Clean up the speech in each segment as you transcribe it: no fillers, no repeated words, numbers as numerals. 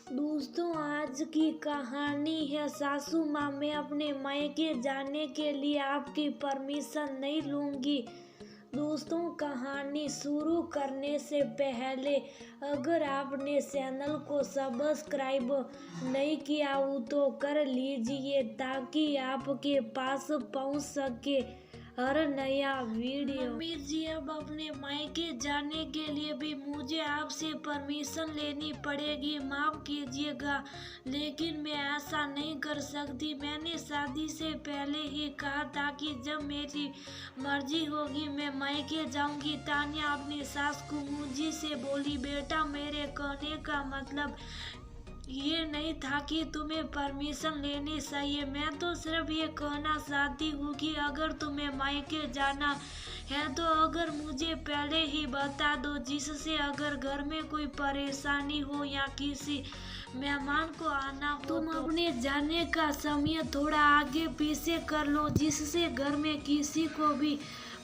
दोस्तों, आज की कहानी है सासू माँ। मैं अपने मायके जाने के लिए आपकी परमिशन नहीं लूंगी। दोस्तों, कहानी शुरू करने से पहले अगर आपने चैनल को सब्सक्राइब नहीं किया हो तो कर लीजिए ताकि आपके पास पहुंच सके हर नया वीडियो। मम्मी जी, अब अपने मायके जाने के लिए भी मुझे आपसे परमिशन लेनी पड़ेगी। माफ कीजिएगा, लेकिन मैं ऐसा नहीं कर सकती। मैंने शादी से पहले ही कहा था कि जब मेरी मर्जी होगी मैं मायके जाऊंगी। तानिया अपनी सास कुमुजी से बोली, बेटा मेरे कहने का मतलब ये नहीं था कि तुम्हें परमिशन लेनी चाहिए। मैं तो सिर्फ ये कहना चाहती हूँ कि अगर तुम्हें मायके जाना है तो अगर मुझे पहले ही बता दो, जिससे अगर घर में कोई परेशानी हो या किसी मेहमान को आना हो तुम अपने जाने का समय थोड़ा आगे पीछे कर लो, जिससे घर में किसी को भी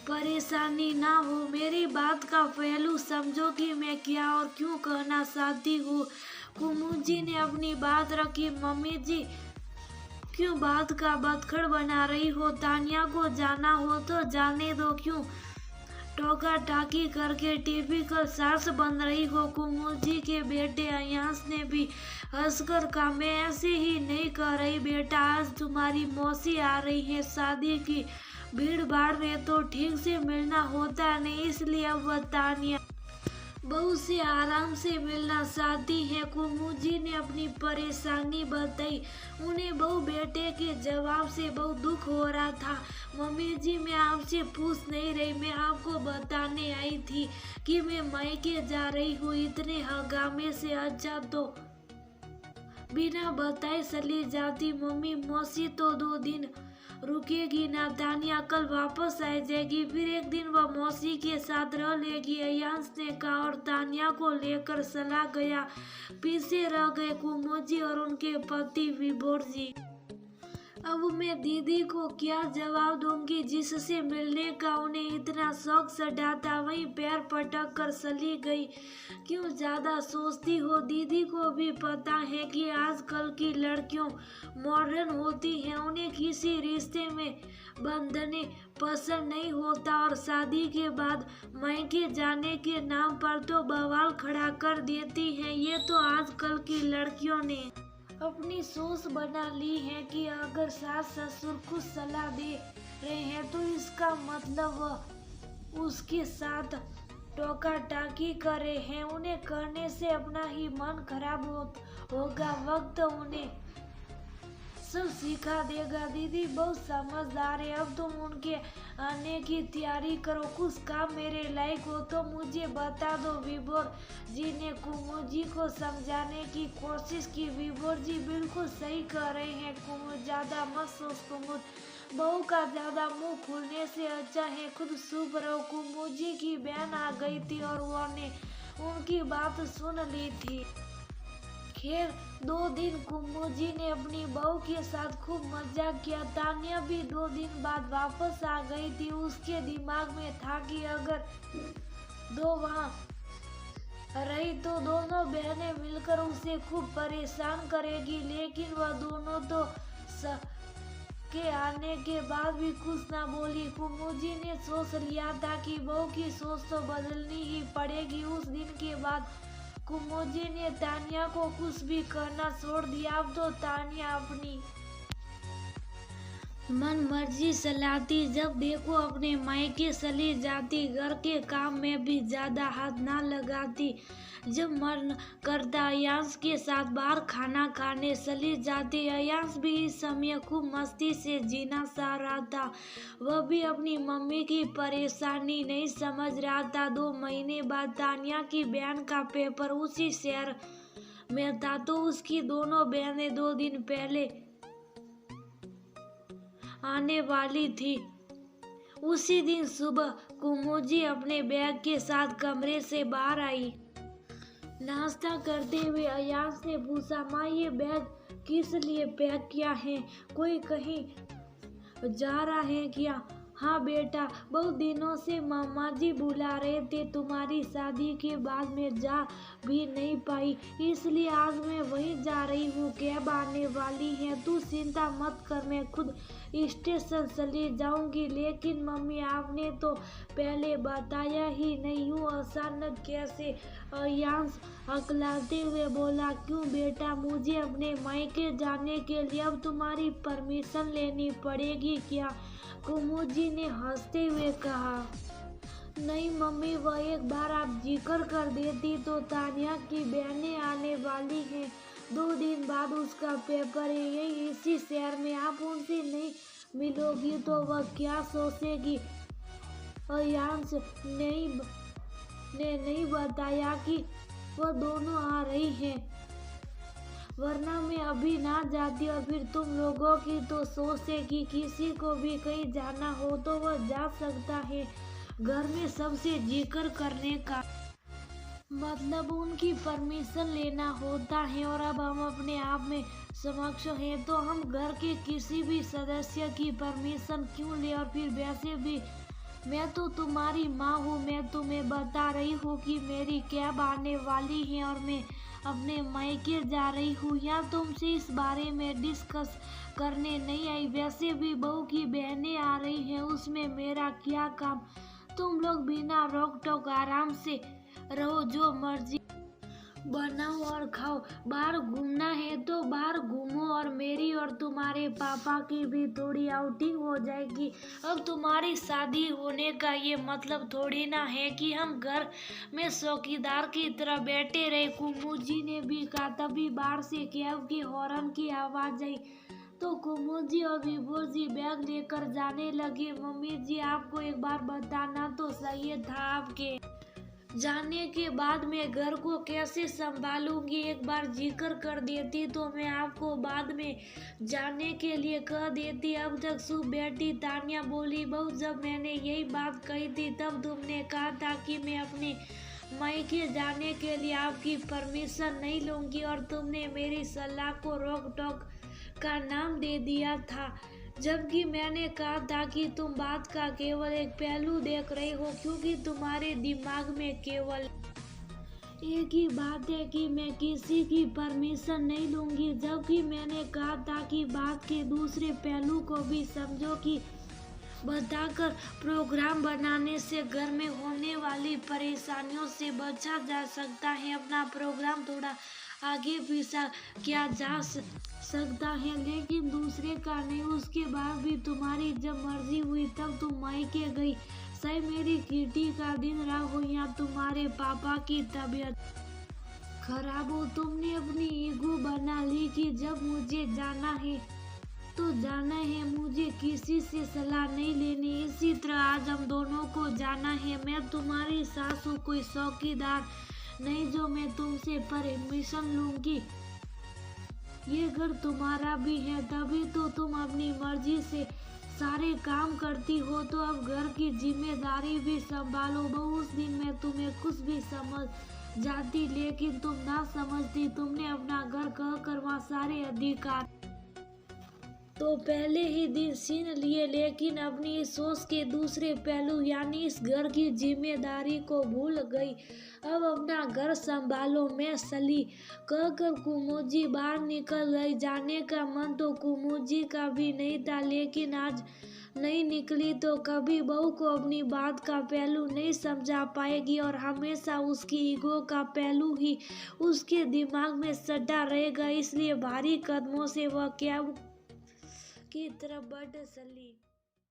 परेशानी ना हो। मेरी बात का पहलू समझो कि मैं क्या और क्यों कहना चाहती हूँ। कुमुजी ने अपनी बात रखी। मम्मी जी, क्यों बात का बतखड़ बना रही हो? तानिया को जाना हो तो जाने दो, क्यों टोका टाकी करके टिपिकल सास बन रही हो? कुमुजी के बेटे अयांश ने भी हंसकर कहा, मैं ऐसे ही नहीं कह रही बेटा, आज तुम्हारी मौसी आ रही है। शादी की भीड़ भाड़ में तो ठीक से मिलना होता नहीं, इसलिए अब तानिया बहू से आराम से मिलना चाहती है। कुमुजी ने अपनी परेशानी बताई। उन्हें बहू बेटे के जवाब से बहुत दुख हो रहा था। मम्मी जी, मैं आपसे पूछ नहीं रही, मैं आपको बताने आई थी कि मैं मायके जा रही हूँ इतने हंगामे से। अच्छा, तो बिना बताए चली जाती। मम्मी, मौसी तो 2 दिन रुकेगी ना। तानिया कल वापस आ जाएगी, फिर एक दिन वह मौसी के साथ रह लेगी, अयांश ने कहा और तानिया को लेकर चला गया। पीछे रह गए कुमुजी और उनके पति विभोर जी। अब मैं दीदी को क्या जवाब दूंगी जिससे मिलने का उन्हें इतना शौक चढ़ा था। वहीं पैर पटक कर चली गई। क्यों ज्यादा सोचती हो? दीदी को भी पता है कि आजकल की लड़कियों मॉडर्न होती हैं, उन्हें किसी रिश्ते में बंधने पसंद नहीं होता और शादी के बाद मायके जाने के नाम पर तो बवाल खड़ा कर देती हैं। ये तो आजकल की लड़कियों ने अपनी सोच बना ली है कि अगर सास ससुर कुछ सलाह दे रहे हैं तो इसका मतलब वह उसके साथ टोका टाकी कर रहे हैं। उन्हें करने से अपना ही मन खराब होगा। वक्त उन्हें सब सिखा देगा। दीदी बहुत समझदार है, अब तुम उनके आने की तैयारी करो। कुछ काम मेरे लायक हो तो मुझे बता दो। विभोर जी ने कुमुजी को समझाने की कोशिश की। विभोर जी बिल्कुल सही कह रहे हैं कुमुद, ज्यादा मत सोच कुमुद, बहू का ज्यादा मुंह खुलने से अच्छा है खुद चुप रहो। कुमुजी की बहन आ गई थी और उन्होंने उनकी बात सुन ली थी। खैर, 2 दिन कुमुजी ने अपनी बहू के साथ खूब मजा किया। तानिया भी 2 दिन बाद वापस आ गई थी। उसके दिमाग में था कि अगर दो वहाँ रही तो दोनों बहनें मिलकर उसे खूब परेशान करेगी, लेकिन वह दोनों तो के आने के बाद भी कुछ ना बोली। कुमुजी ने सोच लिया था कि बहू की सोच तो बदलनी ही पड़ेगी। उस दिन के बाद कुमुजी ने तानिया को कुछ भी करना छोड़ दिया। अब तो तानिया अपनी मन मर्जी चलाती, जब देखो अपने मायके चली जाती, घर के काम में भी ज्यादा हाथ ना लगाती। जब मन करता अयांश के साथ बाहर खाना खाने चली जाती। अयांश भी इस समय खूब मस्ती से जीना चाह रहा था। वह भी अपनी मम्मी की परेशानी नहीं समझ रहा था। 2 महीने बाद तानिया की बहन का पेपर उसी शहर में था, तो उसकी दोनों बहनें 2 दिन पहले आने वाली थी। उसी दिन सुबह कुमुजी अपने बैग के साथ कमरे से बाहर आई। नाश्ता करते हुए अयांश ने पूछा, माँ ये बैग किस लिए पैक किया है? कोई कहीं जा रहा है क्या? हाँ बेटा, बहुत दिनों से मामा जी बुला रहे थे। तुम्हारी शादी के बाद मैं जा भी नहीं पाई, इसलिए आज मैं वहीं जा रही हूँ। कैब आने वाली है, तू चिंता मत कर, मैं खुद स्टेशन चली जाऊंगी। लेकिन मम्मी, आपने तो पहले बताया ही नहीं। यूँ अचानक कैसे? यांश हकलाते हुए बोला। क्यों बेटा, मुझे अपने मायके जाने के लिए अब तुम्हारी परमिशन लेनी पड़ेगी क्या? कुमुदी ने हंसते हुए कहा। नहीं मम्मी, वह एक बार आप जिक्र कर देती तो तानिया की बहनें आने वाली हैं। 2 दिन बाद उसका पेपर है, यही इसी शहर में। आप उनसे नहीं मिलोगी तो वह क्या सोचेगी? यांश ने नहीं बताया कि वह दोनों आ रही हैं, वरना मैं अभी ना जाती और फिर तुम लोगों की तो सोच है कि किसी को भी कहीं जाना हो तो वह जा सकता है। घर में सबसे जिक्र करने का मतलब उनकी परमिशन लेना होता है, और अब हम अपने आप में समक्ष हैं तो हम घर के किसी भी सदस्य की परमिशन क्यों ले? और फिर वैसे भी मैं तो तुम्हारी माँ हूँ। मैं तुम्हें बता रही हूँ कि मेरी कैब आने वाली है और मैं अपने मायके जा रही हूँ। या तुमसे इस बारे में डिस्कस करने नहीं आई। वैसे भी बहू की बहनें आ रही हैं, उसमें मेरा क्या काम? तुम लोग बिना रोक टोक आराम से रहो, जो मर्जी बनाओ और खाओ। बाहर घूमना है तो बाहर घूमो, और मेरी और तुम्हारे पापा की भी थोड़ी आउटिंग हो जाएगी। अब तुम्हारी शादी होने का ये मतलब थोड़ी ना है कि हम घर में चौकीदार की तरह बैठे रहे। कुमुदी ने भी कहा। तभी बाहर से कैब की हॉर्न की आवाज आई तो कुमुदी और विभोर जी बैग लेकर जाने लगे। मम्मी जी, आपको एक बार बताना तो सही था, आपके जाने के बाद मैं घर को कैसे संभालूंगी। एक बार जिक्र कर देती तो मैं आपको बाद में जाने के लिए कह देती। अब तक चुप बैठी तानिया बोली। बहू, जब मैंने यही बात कही थी तब तुमने कहा था कि मैं अपने मायके जाने के लिए आपकी परमिशन नहीं लूंगी, और तुमने मेरी सलाह को रोक टोक का नाम दे दिया था, जबकि मैंने कहा था कि तुम बात का केवल एक पहलू देख रहे हो, क्योंकि तुम्हारे दिमाग में केवल एक ही बात है कि मैं किसी की परमिशन नहीं लूंगी, जबकि मैंने कहा था कि बात के दूसरे पहलू को भी समझो कि बताकर प्रोग्राम बनाने से घर में होने वाली परेशानियों से बचा जा सकता है। अपना प्रोग्राम थोड़ा आगे पीछा किया जा सकता है, लेकिन दूसरे का नहीं। उसके बाद भी तुम्हारी जब मर्जी हुई तब तुम मायके गई। सही मेरी किटी का दिन रहा हो या तुम्हारे पापा की तबीयत खराब हो, तुमने अपनी ईगो बना ली कि जब मुझे जाना है तो जाना है, मुझे किसी से सलाह नहीं लेनी। इसी तरह आज हम दोनों को जाना है। मैं तुम्हारी सास हूँ, कोई चौकीदार नहीं जो मैं तुमसे परमिशन लूंगी। ये घर तुम्हारा भी है, तभी तो तुम अपनी मर्जी से सारे काम करती हो। तो अब घर की जिम्मेदारी भी संभालो। बहू, उस दिन मैं तुम्हें कुछ भी समझ जाती, लेकिन तुम ना समझती। तुमने अपना घर कहकर वहाँ सारे अधिकार तो पहले ही दिन छीन लिए, लेकिन अपनी इस सोच के दूसरे पहलू यानी इस घर की जिम्मेदारी को भूल गई। अब अपना घर संभालो, मैं चली कहकर कुमुदी बाहर निकल गई। जाने का मन तो कुमुदी का भी नहीं था, लेकिन आज नहीं निकली तो कभी बहू को अपनी बात का पहलू नहीं समझा पाएगी, और हमेशा उसकी ईगो का पहलू ही उसके दिमाग में सटा रहेगा। इसलिए भारी कदमों से वह क्या की तरफ बढ़ चली।